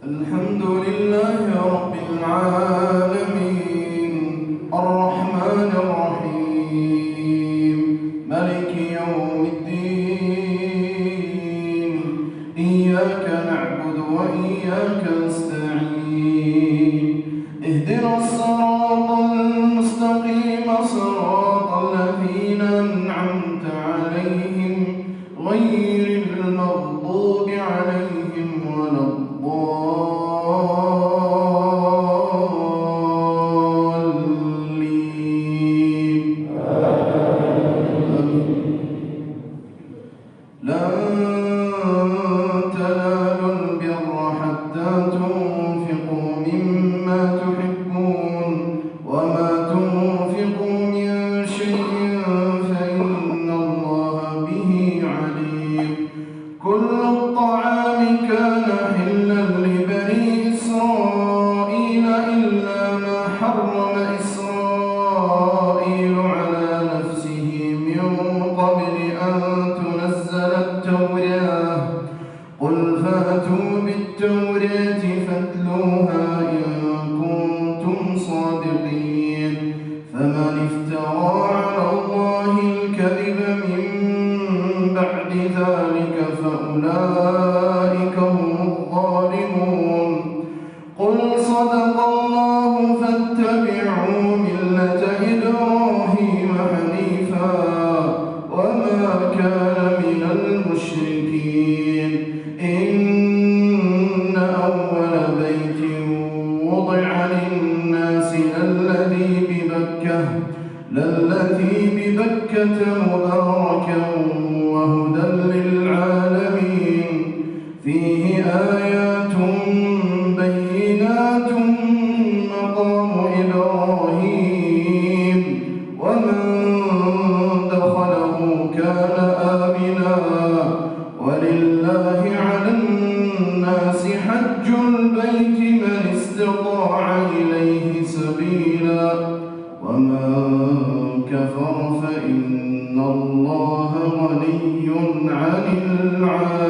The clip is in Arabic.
الحمد لله رب العالمين الرحمن الرحيم مالك يوم الدين إياك نعبد وإياك نستعين اهدنا الصراط المستقيم صراط الذين أنعمت عليهم غير المغضوب عليهم ولا الضالين. لن تنالوا البر حتى تنفقوا مما تحبون وما تنفقوا من شيء فإن الله به عليم. كل الطعام كان حلا لبني إسرائيل إلا ما حرم إسرائيل على نفسه من قبل أن تنزل التوراة. قل فأتوا بالتوراة فاتلوها إن كنتم صادقين. فمن افترى على الله الكذب من بعد ذلك فأولئك هم الظالمون. قل صدق الله فاتبعوا ملة إبراهيم حنيفا وما كان من المشركين. إن أول بيت وضع للناس للذي ببكة مباركا وهدى للعالمين. فيه آيات بينات مقام إبراهيم ومن دخله كان آمنا ولله على الناس حج البيت من استطاع إليه سبيلا ومن كفر فإن الله غني عن العالمين.